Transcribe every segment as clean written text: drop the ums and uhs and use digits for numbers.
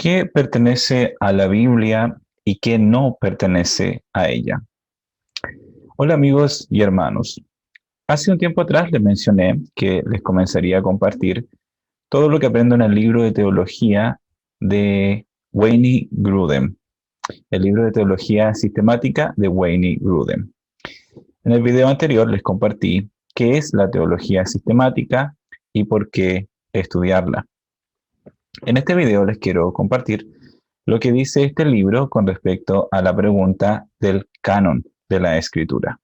¿Qué pertenece a la Biblia y qué no pertenece a ella? Hola amigos y hermanos. Hace un tiempo atrás les mencioné que les comenzaría a compartir todo lo que aprendo en el libro de teología de Wayne Grudem, el libro de teología sistemática de Wayne Grudem. En el video anterior les compartí qué es la teología sistemática y por qué estudiarla. En este video les quiero compartir lo que dice este libro con respecto a la pregunta del canon de la escritura.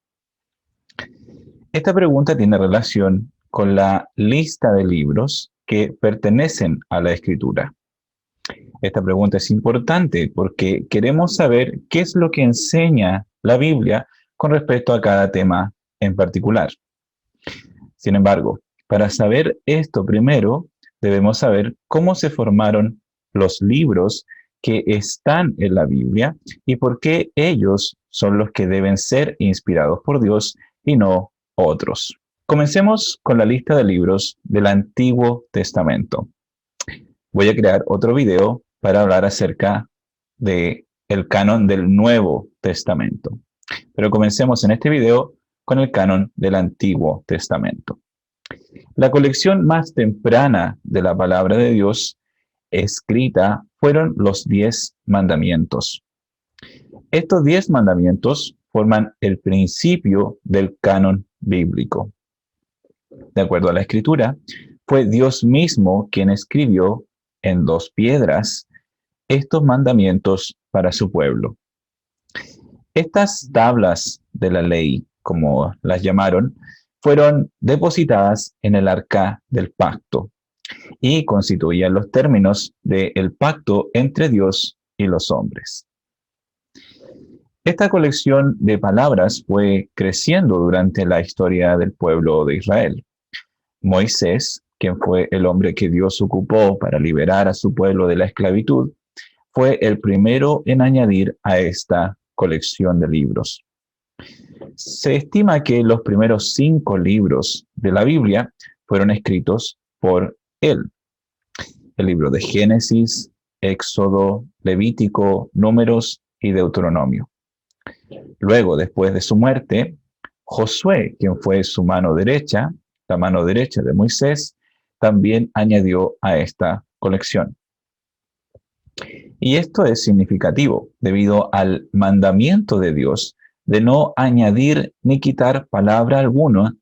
Esta pregunta tiene relación con la lista de libros que pertenecen a la escritura. Esta pregunta es importante porque queremos saber qué es lo que enseña la Biblia con respecto a cada tema en particular. Sin embargo, para saber esto primero, debemos saber cómo se formaron los libros que están en la Biblia y por qué ellos son los que deben ser inspirados por Dios y no otros. Comencemos con la lista de libros del Antiguo Testamento. Voy a crear otro video para hablar acerca de el canon del Nuevo Testamento. Pero comencemos en este video con el canon del Antiguo Testamento. La colección más temprana de la palabra de Dios escrita fueron los 10 mandamientos. Estos 10 mandamientos forman el principio del canon bíblico. De acuerdo a la escritura, fue Dios mismo quien escribió en 2 piedras estos mandamientos para su pueblo. Estas tablas de la ley, como las llamaron, fueron depositadas en el arca del pacto y constituían los términos del pacto entre Dios y los hombres. Esta colección de palabras fue creciendo durante la historia del pueblo de Israel. Moisés, quien fue el hombre que Dios ocupó para liberar a su pueblo de la esclavitud, fue el primero en añadir a esta colección de libros. Se estima que los primeros 5 libros de la Biblia fueron escritos por él. El libro de Génesis, Éxodo, Levítico, Números y Deuteronomio. Luego, después de su muerte, Josué, quien fue su mano derecha, la mano derecha de Moisés, también añadió a esta colección. Y esto es significativo debido al mandamiento de Dios de no añadir ni quitar palabra alguna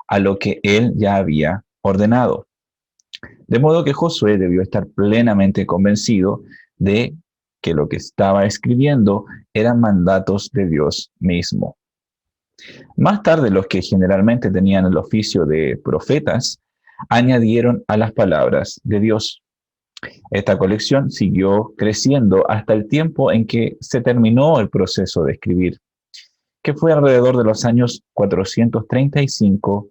a lo que él ya había ordenado. De modo que Josué debió estar plenamente convencido de que lo que estaba escribiendo eran mandatos de Dios mismo. Más tarde, los que generalmente tenían el oficio de profetas añadieron a las palabras de Dios. Esta colección siguió creciendo hasta el tiempo en que se terminó el proceso de escribir, que fue alrededor de los años 435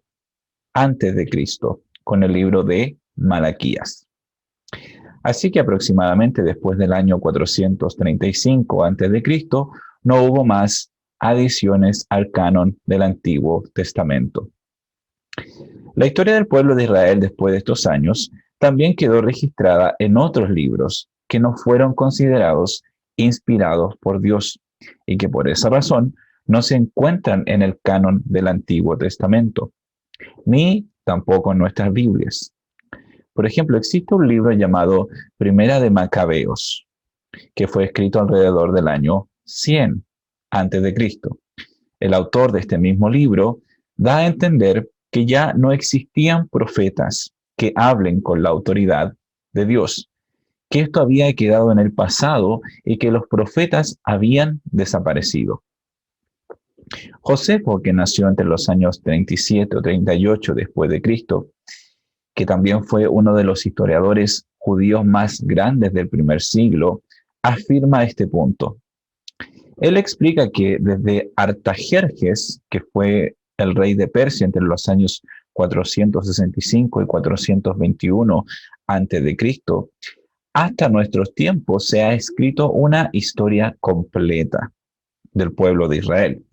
antes de Cristo, con el libro de Malaquías. Así que aproximadamente después del año 435 antes de Cristo, no hubo más adiciones al canon del Antiguo Testamento. La historia del pueblo de Israel después de estos años también quedó registrada en otros libros que no fueron considerados inspirados por Dios y que por esa razón no se encuentran en el canon del Antiguo Testamento, ni tampoco en nuestras Biblias. Por ejemplo, existe un libro llamado Primera de Macabeos, que fue escrito alrededor del año 100 antes de Cristo. El autor de este mismo libro da a entender que ya no existían profetas que hablen con la autoridad de Dios, que esto había quedado en el pasado y que los profetas habían desaparecido. Josefo, que nació entre los años 37 o 38 después de Cristo, que también fue uno de los historiadores judíos más grandes del primer siglo, afirma este punto. Él explica que desde Artajerjes, que fue el rey de Persia entre los años 465 y 421 a.C., hasta nuestros tiempos se ha escrito una historia completa del pueblo de Israel,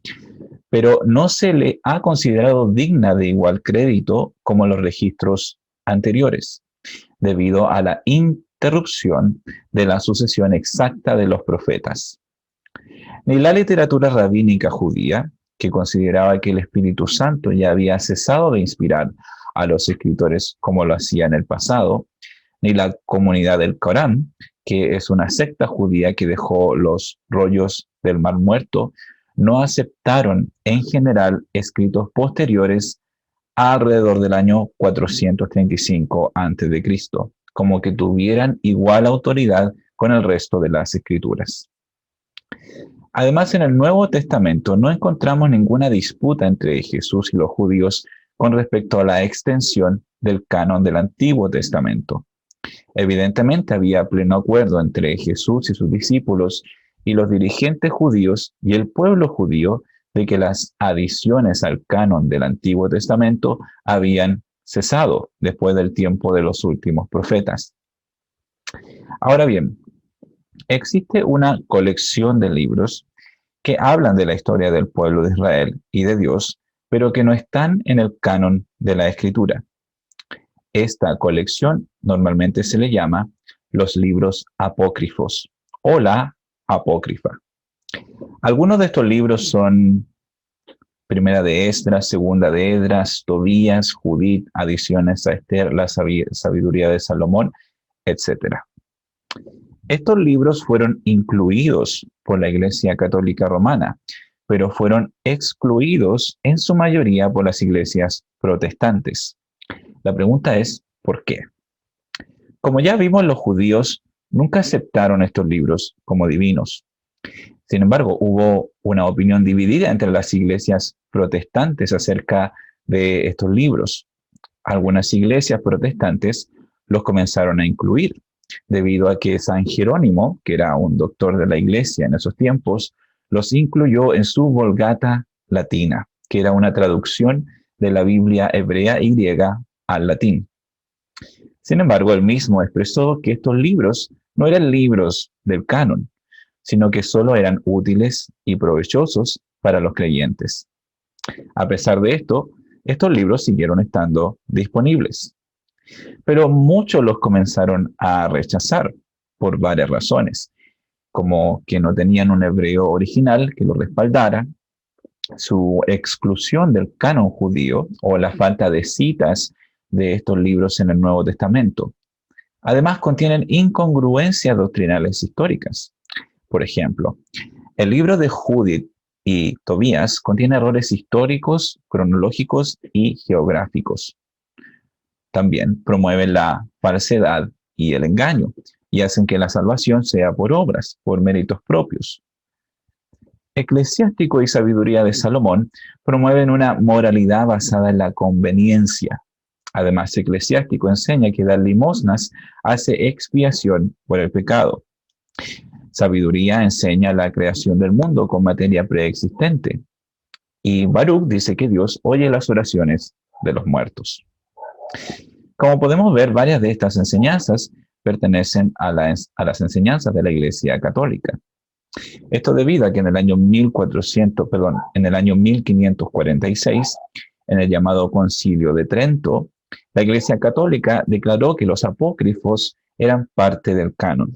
pero no se le ha considerado digna de igual crédito como los registros anteriores, debido a la interrupción de la sucesión exacta de los profetas. Ni la literatura rabínica judía, que consideraba que el Espíritu Santo ya había cesado de inspirar a los escritores como lo hacía en el pasado, ni la comunidad del Corán, que es una secta judía que dejó los rollos del Mar Muerto, no aceptaron en general escritos posteriores alrededor del año 435 a.C., como que tuvieran igual autoridad con el resto de las escrituras. Además, en el Nuevo Testamento no encontramos ninguna disputa entre Jesús y los judíos con respecto a la extensión del canon del Antiguo Testamento. Evidentemente había pleno acuerdo entre Jesús y sus discípulos y los dirigentes judíos y el pueblo judío de que las adiciones al canon del Antiguo Testamento habían cesado después del tiempo de los últimos profetas. Ahora bien, existe una colección de libros que hablan de la historia del pueblo de Israel y de Dios, pero que no están en el canon de la Escritura. Esta colección normalmente se le llama los libros apócrifos o la apócrifa. Algunos de estos libros son Primera de Esdras, Segunda de Esdras, Tobías, Judith, Adiciones a Esther, la Sabiduría de Salomón, etc. Estos libros fueron incluidos por la Iglesia Católica Romana, pero fueron excluidos en su mayoría por las iglesias protestantes. La pregunta es, ¿por qué? Como ya vimos, los judíos nunca aceptaron estos libros como divinos. Sin embargo, hubo una opinión dividida entre las iglesias protestantes acerca de estos libros. Algunas iglesias protestantes los comenzaron a incluir, debido a que San Jerónimo, que era un doctor de la iglesia en esos tiempos, los incluyó en su Vulgata latina, que era una traducción de la Biblia hebrea y griega al latín. Sin embargo, él mismo expresó que estos libros no eran libros del canon, sino que solo eran útiles y provechosos para los creyentes. A pesar de esto, estos libros siguieron estando disponibles, pero muchos los comenzaron a rechazar por varias razones, como que no tenían un hebreo original que lo respaldara, su exclusión del canon judío o la falta de citas de estos libros en el Nuevo Testamento. Además, contienen incongruencias doctrinales históricas. Por ejemplo, el libro de Judith y Tobías contiene errores históricos, cronológicos y geográficos. También promueven la falsedad y el engaño y hacen que la salvación sea por obras, por méritos propios. Eclesiástico y Sabiduría de Salomón promueven una moralidad basada en la conveniencia. Además, Eclesiástico enseña que dar limosnas hace expiación por el pecado. Sabiduría enseña la creación del mundo con materia preexistente. Y Baruch dice que Dios oye las oraciones de los muertos. Como podemos ver, varias de estas enseñanzas pertenecen a las enseñanzas de la Iglesia Católica. Esto debido a que en el año 1546, en el llamado Concilio de Trento, la Iglesia Católica declaró que los apócrifos eran parte del canon.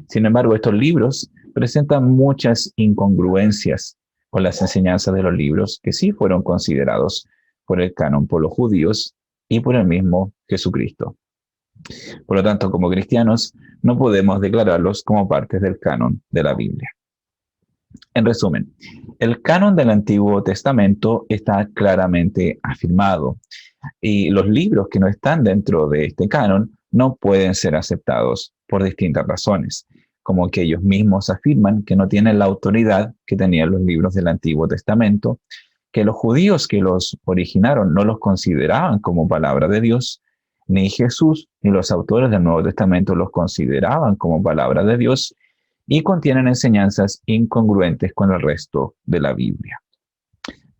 Sin embargo, estos libros presentan muchas incongruencias con las enseñanzas de los libros que sí fueron considerados por el canon por los judíos y por el mismo Jesucristo. Por lo tanto, como cristianos, no podemos declararlos como partes del canon de la Biblia. En resumen, el canon del Antiguo Testamento está claramente afirmado y los libros que no están dentro de este canon no pueden ser aceptados por distintas razones, como que ellos mismos afirman que no tienen la autoridad que tenían los libros del Antiguo Testamento, que los judíos que los originaron no los consideraban como palabra de Dios, ni Jesús ni los autores del Nuevo Testamento los consideraban como palabra de Dios, y contienen enseñanzas incongruentes con el resto de la Biblia.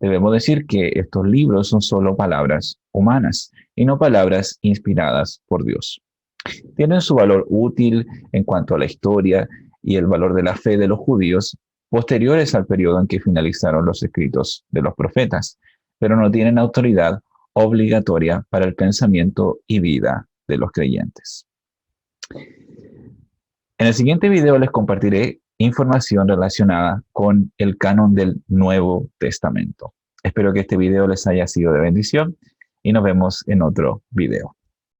Debemos decir que estos libros son solo palabras humanas y no palabras inspiradas por Dios. Tienen su valor útil en cuanto a la historia y el valor de la fe de los judíos posteriores al periodo en que finalizaron los escritos de los profetas, pero no tienen autoridad obligatoria para el pensamiento y vida de los creyentes. En el siguiente video les compartiré información relacionada con el canon del Nuevo Testamento. Espero que este video les haya sido de bendición y nos vemos en otro video.